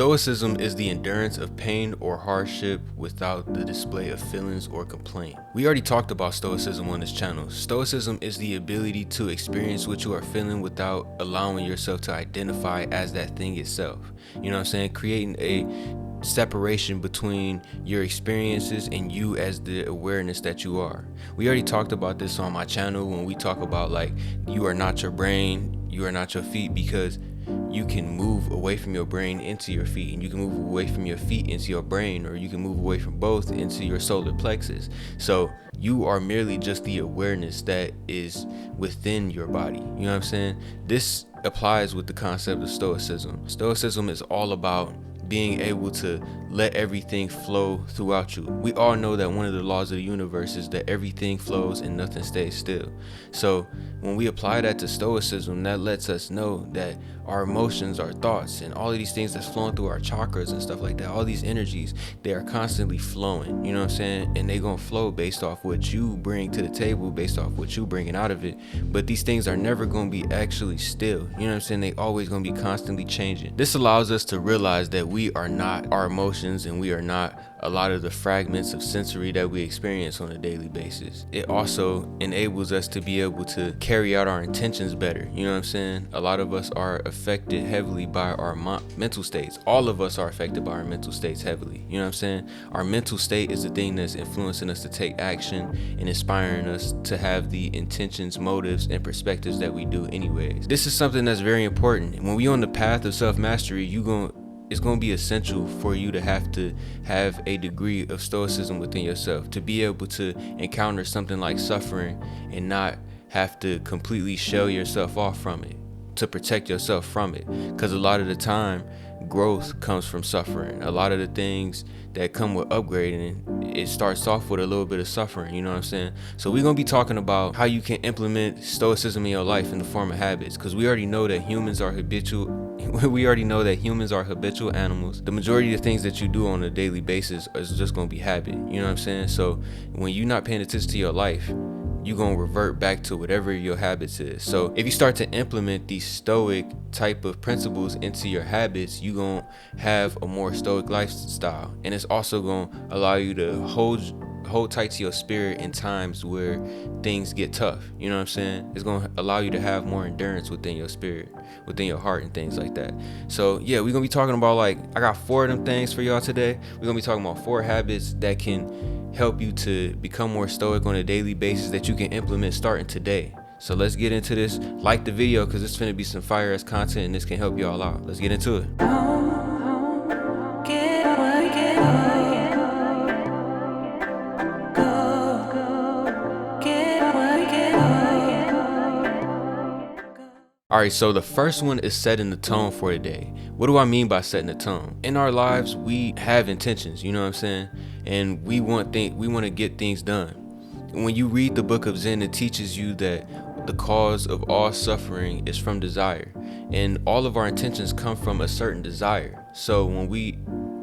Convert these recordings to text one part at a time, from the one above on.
Stoicism is the endurance of pain or hardship without the display of feelings or complaint. We already talked about Stoicism on this channel. Stoicism is the ability to experience what you are feeling without allowing yourself to identify as that thing itself. You know what I'm saying? Creating a separation between your experiences and you as the awareness that you are. We already talked about this on my channel when we talk about like you are not your brain, you are not your feet, because you can move away from your brain into your feet, and you can move away from your feet into your brain, or you can move away from both into your solar plexus. So you are merely just the awareness that is within your body. You know what I'm saying? This applies with the concept of Stoicism. Stoicism is all about being able to let everything flow throughout you. We all know that one of the laws of the universe is that everything flows and nothing stays still. So when we apply that to Stoicism, that lets us know that our emotions, our thoughts, and all of these things that's flowing through our chakras and stuff like that, all these energies, they are constantly flowing, you know what I'm saying? And they're gonna flow based off what you bring to the table, based off what you bringing out of it. But these things are never gonna be actually still, you know what I'm saying? They always gonna be constantly changing. This allows us to realize that we are not our emotions, and we are not a lot of the fragments of sensory that we experience on a daily basis. It also enables us to be able to carry out our intentions better. You know what I'm saying? A lot of us are affected heavily by our mental states. All of us are affected by our mental states heavily. You know what I'm saying? Our mental state is the thing that's influencing us to take action and inspiring us to have the intentions, motives, and perspectives that we do anyways. This is something that's very important. When we on the path of self-mastery, it's going to be essential for you to have a degree of stoicism within yourself, to be able to encounter something like suffering and not have to completely shell yourself off from it, to protect yourself from it. Because a lot of the time, growth comes from suffering. A lot of the things that come with upgrading, it starts off with a little bit of suffering, you know what I'm saying? So we're going to be talking about how you can implement stoicism in your life in the form of habits, because we already know that humans are habitual animals. The majority of the things that you do on a daily basis is just going to be habit, you know what I'm saying? So when you're not paying attention to your life, you're going to revert back to whatever your habits is. So if you start to implement these stoic type of principles into your habits, you're going to have a more stoic lifestyle. And it's also going to allow you to hold tight to your spirit in times where things get tough. You know what I'm saying? It's going to allow you to have more endurance within your spirit, within your heart, and things like that. So yeah, we're going to be talking about, like, I got 4 of them things for y'all today. We're going to be talking about 4 habits that can help you to become more stoic on a daily basis that you can implement starting today. So let's get into this. Like the video, because it's finna be some fire ass content and this can help y'all out. Let's get into it. Alright, so the first one is setting the tone for the day. What do I mean by setting the tone? In our lives, we have intentions, you know what I'm saying? And we want to get things done. When you read the book of Zen, it teaches you that the cause of all suffering is from desire. And all of our intentions come from a certain desire. So when we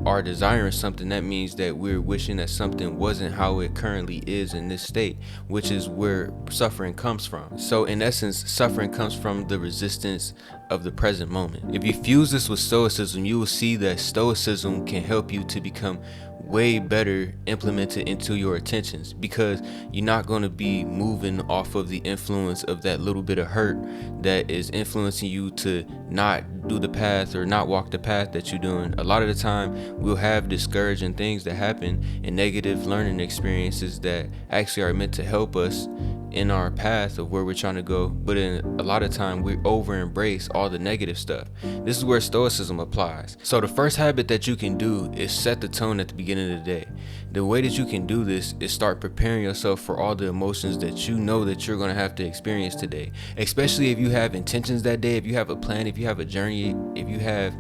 are desiring something, that means that we're wishing that something wasn't how it currently is in this state, which is where suffering comes from. So in essence, suffering comes from the resistance of the present moment. If you fuse this with stoicism, you will see that stoicism can help you to become way better implemented into your intentions, because you're not going to be moving off of the influence of that little bit of hurt that is influencing you to not do the path or not walk the path that you're doing. A lot of the time we'll have discouraging things that happen and negative learning experiences that actually are meant to help us in our path of where we're trying to go, but in a lot of time we over embrace all the negative stuff. This is where stoicism applies. So the first habit that you can do is set the tone at the beginning of the day. The way that you can do this is start preparing yourself for all the emotions that you know that you're going to have to experience today, especially if you have intentions that day, if you have a plan, if you have a journey, if you have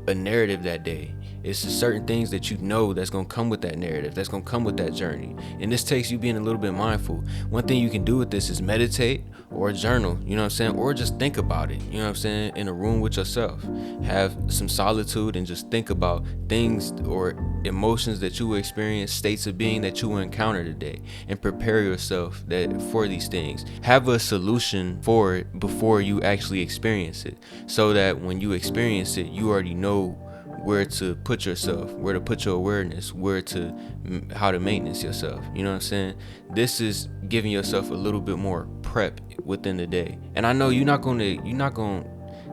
a narrative that day. It's certain things that you know that's going to come with that narrative, that's going to come with that journey. And this takes you being a little bit mindful. One thing you can do with this is meditate or journal, you know what I'm saying? Or just think about it, you know what I'm saying? In a room with yourself. Have some solitude and just think about things or emotions that you will experience, states of being that you will encounter today, and prepare yourself for these things. Have a solution for it before you actually experience it, so that when you experience it, you already know where to put yourself, where to put your awareness, how to maintenance yourself. You know what I'm saying? This is giving yourself a little bit more prep within the day. And I know you're not gonna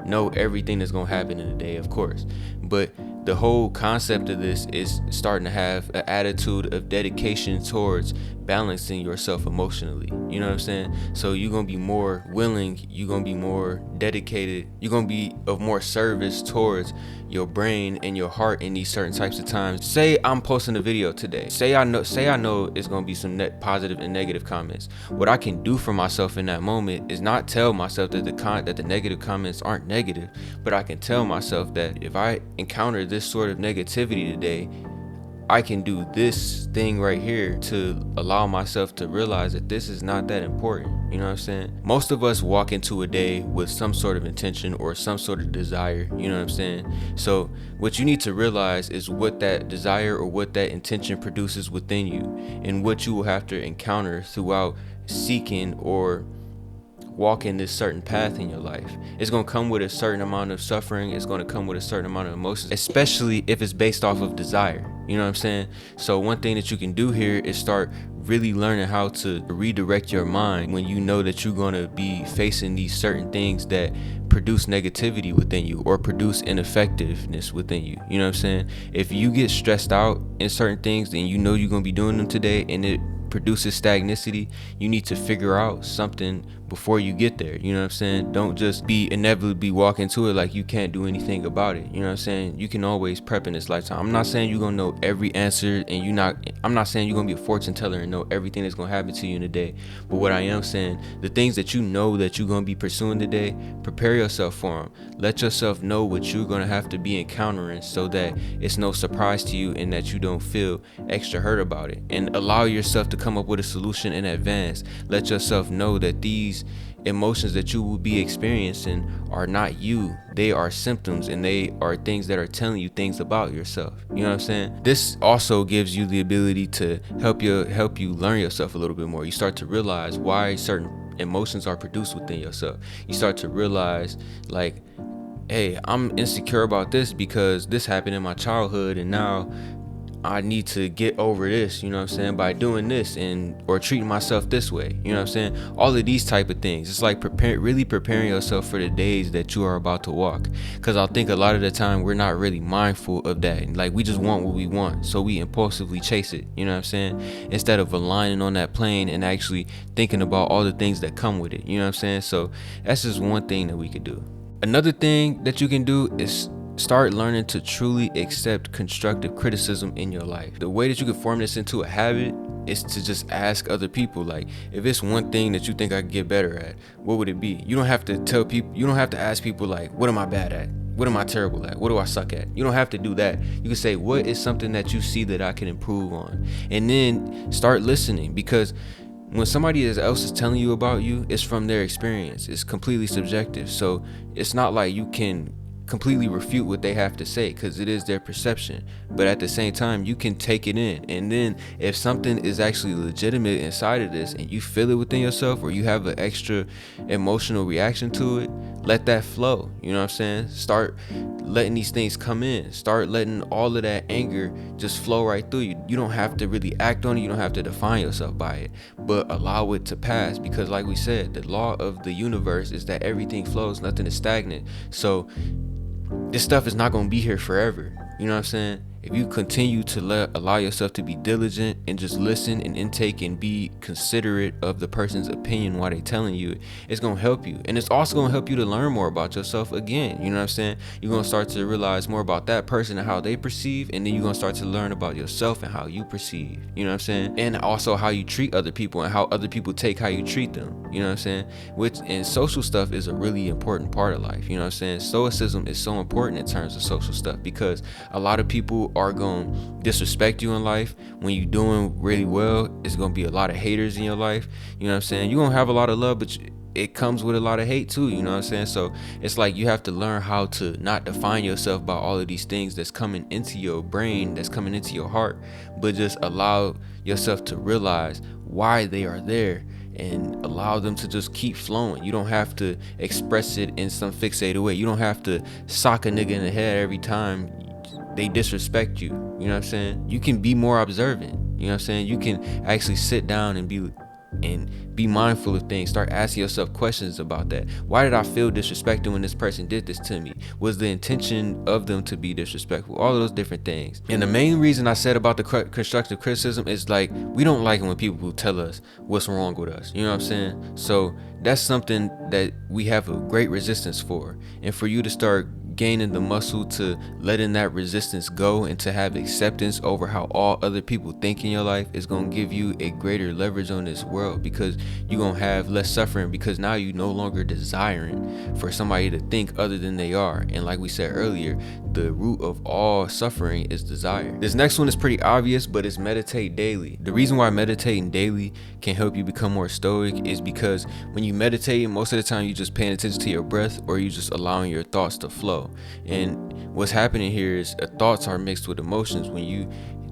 know everything that's gonna happen in the day, of course, but the whole concept of this is starting to have an attitude of dedication towards balancing yourself emotionally. You know what I'm saying? So you're gonna be more willing, you're gonna be more dedicated, you're gonna be of more service towards your brain and your heart in these certain types of times. Say I'm posting a video today. Say I know it's gonna be some positive and negative comments. What I can do for myself in that moment is not tell myself that the negative comments aren't negative, but I can tell myself that if I encounter this sort of negativity today, I can do this thing right here to allow myself to realize that this is not that important. You know what I'm saying? Most of us walk into a day with some sort of intention or some sort of desire. You know what I'm saying? So what you need to realize is what that desire or what that intention produces within you, and what you will have to encounter throughout seeking or walking this certain path in your life. It's going to come with a certain amount of suffering. It's going to come with a certain amount of emotions, especially if it's based off of desire. You know what I'm saying? So one thing that you can do here is start really learning how to redirect your mind when you know that you're going to be facing these certain things that produce negativity within you or produce ineffectiveness within you. You know what I'm saying? If you get stressed out in certain things, then you know you're going to be doing them today and it produces stagnicity. You need to figure out something before you get there. You know what I'm saying? Don't just be inevitably walk into it like you can't do anything about it. You know what I'm saying? You can always prep in this lifetime. I'm not saying you're gonna know every answer, and I'm not saying you're gonna be a fortune teller and know everything that's gonna happen to you in a day. But what I am saying, the things that you know that you're gonna be pursuing today, prepare yourself for them. Let yourself know what you're gonna have to be encountering so that it's no surprise to you and that you don't feel extra hurt about it. And allow yourself to come up with a solution in advance. Let yourself know that these emotions that you will be experiencing are not you. They are symptoms, and they are things that are telling you things about yourself. You know what I'm saying? This also gives you the ability to help you learn yourself a little bit more. You start to realize why certain emotions are produced within yourself. You start to realize, like, hey, I'm insecure about this because this happened in my childhood, and now I need to get over this, you know what I'm saying, by doing this or treating myself this way. You know what I'm saying? All of these type of things. It's like really preparing yourself for the days that you are about to walk. Because I think a lot of the time we're not really mindful of that. Like, we just want what we want, so we impulsively chase it. You know what I'm saying? Instead of aligning on that plane and actually thinking about all the things that come with it. You know what I'm saying? So that's just one thing that we could do. Another thing that you can do is start learning to truly accept constructive criticism in your life. The way that you can form this into a habit is to just ask other people, like, if it's one thing that you think I could get better at, what would it be? You don't have to tell people, you don't have to ask people like, what am I bad at? What am I terrible at? What do I suck at? You don't have to do that. You can say, what is something that you see that I can improve on? And then start listening, because when somebody else is telling you about you, it's from their experience. It's completely subjective. So it's not like you can completely refute what they have to say, because it is their perception. But at the same time, you can take it in, and then if something is actually legitimate inside of this and you feel it within yourself, or you have an extra emotional reaction to it, let that flow. You know what I'm saying? Start letting these things come in. Start letting all of that anger just flow right through you. You don't have to really act on it. You don't have to define yourself by it, but allow it to pass, because like we said, the law of the universe is that everything flows, nothing is stagnant. So this stuff is not going to be here forever. You know what I'm saying? If you continue to allow yourself to be diligent and just listen and intake and be considerate of the person's opinion while they telling you, it's going to help you. And it's also going to help you to learn more about yourself again. You know what I'm saying? You're going to start to realize more about that person and how they perceive, and then you're going to start to learn about yourself and how you perceive. You know what I'm saying? And also how you treat other people and how other people take how you treat them. You know what I'm saying? And social stuff is a really important part of life. You know what I'm saying? Stoicism is so important in terms of social stuff, because a lot of people are going to disrespect you in life. When you're doing really well, it's going to be a lot of haters in your life. You know what I'm saying? You're going to have a lot of love, but it comes with a lot of hate too. You know what I'm saying? So it's like you have to learn how to not define yourself by all of these things that's coming into your brain, that's coming into your heart, but just allow yourself to realize why they are there and allow them to just keep flowing. You don't have to express it in some fixated way. You don't have to sock a nigga in the head every time they disrespect you. You know what I'm saying? You can be more observant. You know what I'm saying? You can actually sit down and be mindful of things. Start asking yourself questions about that. Why did I feel disrespected when this person did this to me? Was the intention of them to be disrespectful? All of those different things. And the main reason I said about the constructive criticism is like, we don't like it when people tell us what's wrong with us. You know what I'm saying? So that's something that we have a great resistance for. And for you to start gaining the muscle to letting that resistance go and to have acceptance over how all other people think in your life is going to give you a greater leverage on this world, because you're going to have less suffering, because now you no longer desiring for somebody to think other than they are. And like we said earlier, the root of all suffering is desire. This next one is pretty obvious, but it's meditate daily. The reason why meditating daily can help you become more stoic is because when you meditate, most of the time you just paying attention to your breath, or you just allowing your thoughts to flow. And what's happening here is thoughts are mixed with emotions. When you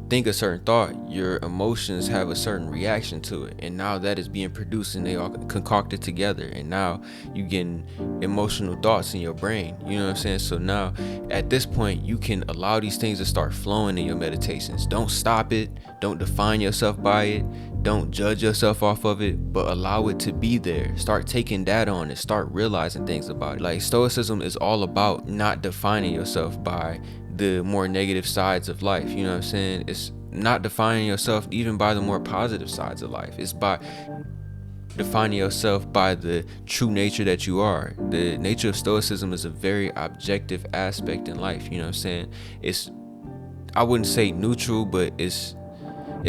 think a certain thought, your emotions have a certain reaction to it, and now that is being produced and they all concocted together, and now you getting emotional thoughts in your brain. You know what I'm saying? So now at this point you can allow these things to start flowing in your meditations. Don't stop it, don't define yourself by it, don't judge yourself off of it, but allow it to be there. Start taking data on it, start realizing things about it. Like, Stoicism is all about not defining yourself by the more negative sides of life. You know what I'm saying? It's not defining yourself even by the more positive sides of life. It's by defining yourself by the true nature that you are. The nature of Stoicism is a very objective aspect in life. You know what I'm saying? It's, I wouldn't say neutral, but it's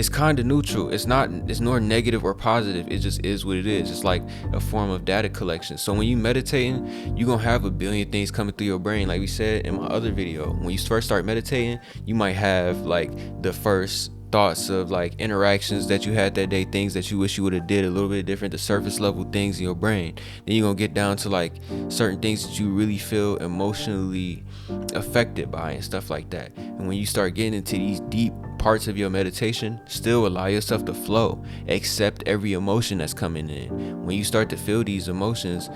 kind of neutral. It's nor negative or positive. It just is what it is. It's like a form of data collection. So when you meditating, you're gonna have a billion things coming through your brain. Like we said in my other video, when you first start meditating, you might have like the first thoughts of like interactions that you had that day, things that you wish you would have did a little bit different, the surface level things in your brain. Then you're gonna get down to like certain things that you really feel emotionally affected by and stuff like that. And when you start getting into these deep parts of your meditation, still allow yourself to flow. Accept every emotion that's coming in. When you start to feel these emotions,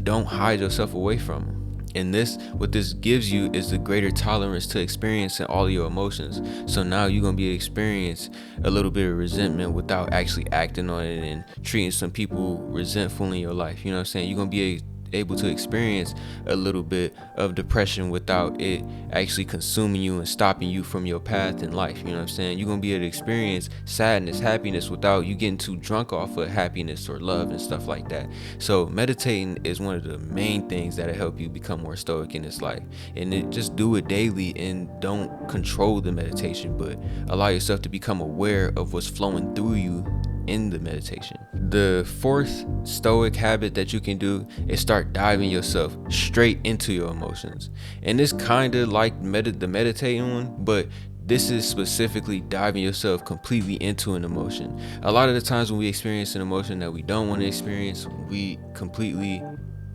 don't hide yourself away from them. And what this gives you is the greater tolerance to experiencing all of your emotions. So now you're gonna be experience a little bit of resentment without actually acting on it and treating some people resentful in your life. You know what I'm saying? You're gonna be able to experience a little bit of depression without it actually consuming you and stopping you from your path in life. You know what I'm saying? You're gonna be able to experience sadness, happiness without you getting too drunk off of happiness or love and stuff like that. So meditating is one of the main things that'll help you become more stoic in this life. And just do it daily, and don't control the meditation, but allow yourself to become aware of what's flowing through you in the meditation. The fourth stoic habit that you can do is start diving yourself straight into your emotions. And this kind of like the meditating one, but this is specifically diving yourself completely into an emotion. A lot of the times when we experience an emotion that we don't want to experience, we completely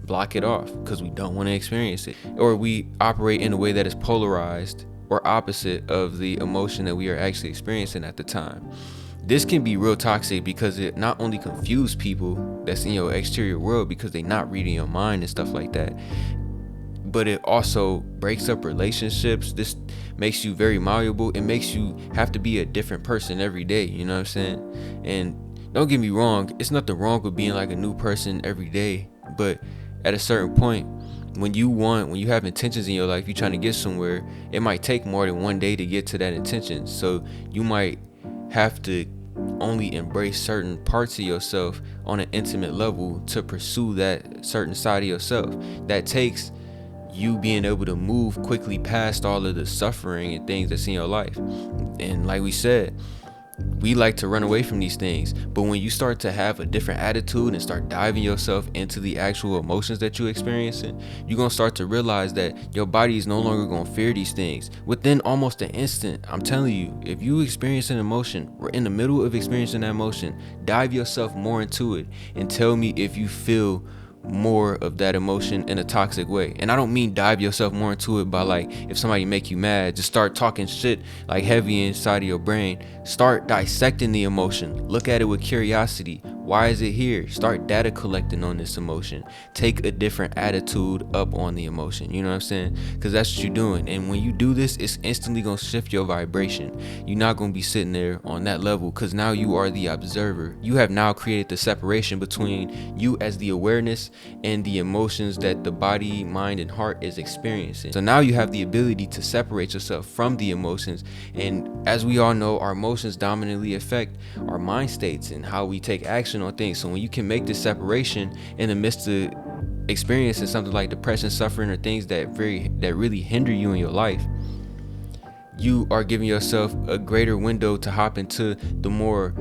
block it off because we don't want to experience it, or we operate in a way that is polarized or opposite of the emotion that we are actually experiencing at the time. This can be real toxic because it not only confuses people that's in your exterior world because they're not reading your mind and stuff like that, but it also breaks up relationships. This makes you very malleable. It makes you have to be a different person every day. You know what I'm saying? And don't get me wrong, it's nothing wrong with being like a new person every day, but at a certain point, when you have intentions in your life, you're trying to get somewhere, it might take more than one day to get to that intention. So you might have to only embrace certain parts of yourself on an intimate level to pursue that certain side of yourself. That takes you being able to move quickly past all of the suffering and things that's in your life. And like we said, we like to run away from these things, but when you start to have a different attitude and start diving yourself into the actual emotions that you're experiencing, you're gonna start to realize that your body is no longer gonna fear these things within almost an instant. I'm telling you, if you experience an emotion or in the middle of experiencing that emotion, dive yourself more into it and tell me if you feel more of that emotion in a toxic way. And I don't mean dive yourself more into it by like, if somebody make you mad, just start talking shit like heavy inside of your brain. Start dissecting the emotion. Look at it with curiosity. Why is it here? Start data collecting on this emotion. Take a different attitude up on the emotion. You know what I'm saying? Because that's what you're doing. And when you do this, it's instantly going to shift your vibration. You're not going to be sitting there on that level, because now you are the observer. You have now created the separation between you as the awareness and the emotions that the body, mind, and heart is experiencing. So now you have the ability to separate yourself from the emotions. And as we all know, our emotions dominantly affect our mind states and how we take action on things. So when you can make this separation in the midst of experiencing something like depression, suffering, or things that really hinder you in your life, you are giving yourself a greater window to hop into the more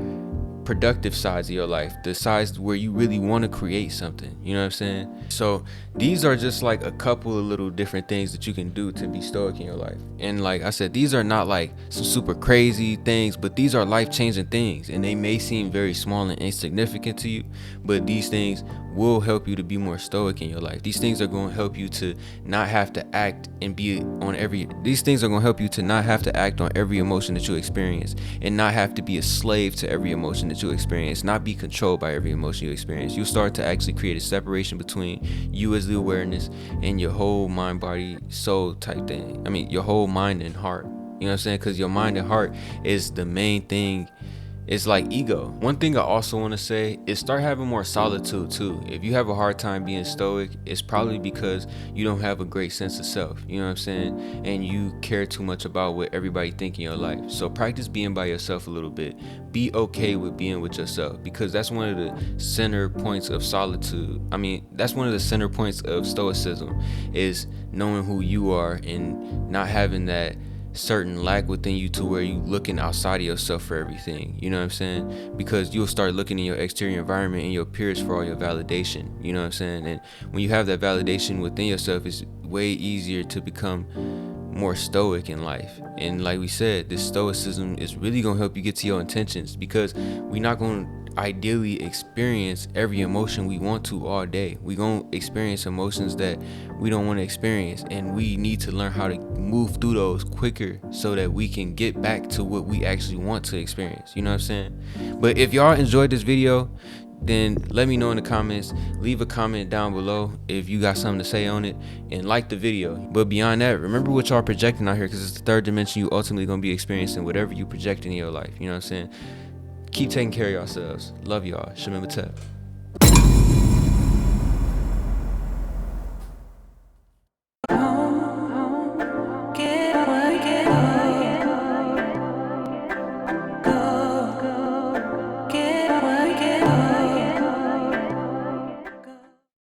productive sides of your life, the sides where you really want to create something. You know what I'm saying? So these are just like a couple of little different things that you can do to be stoic in your life. And like I said, these are not like some super crazy things, but these are life-changing things, and they may seem very small and insignificant to you, but these things will help you to be more stoic in your life. These things are going to help you to not have to act and be on every these things are going to help you to not have to act on every emotion that you experience, and not have to be a slave to every emotion that you experience, not be controlled by every emotion you experience. You'll start to actually create a separation between you as the awareness and your whole mind, body, soul type thing. I mean, your whole mind and heart. You know what I'm saying? Because your mind and heart is the main thing. It's like ego. One thing I also want to say is start having more solitude too. If you have a hard time being stoic, it's probably because you don't have a great sense of self. You know what I'm saying? And you care too much about what everybody thinks in your life. So practice being by yourself a little bit. Be okay with being with yourself, because that's one of the center points of solitude. I mean, that's one of the center points of stoicism, is knowing who you are and not having that certain lack within you to where you looking outside of yourself for everything. You know what I'm saying? Because you'll start looking in your exterior environment and your peers for all your validation. You know what I'm saying? And when you have that validation within yourself, it's way easier to become more stoic in life. And like we said, this stoicism is really gonna help you get to your intentions, because we're not gonna ideally experience every emotion we want to all day. We're gonna experience emotions that we don't want to experience, and we need to learn how to move through those quicker so that we can get back to what we actually want to experience. You know what I'm saying? But if y'all enjoyed this video, then let me know in the comments. Leave a comment down below if you got something to say on it, and like the video. But beyond that, remember what y'all projecting out here, because it's the third dimension. You ultimately gonna be experiencing whatever you projecting in your life. You know what I'm saying? Keep taking care of yourselves. Love y'all. HOTEP.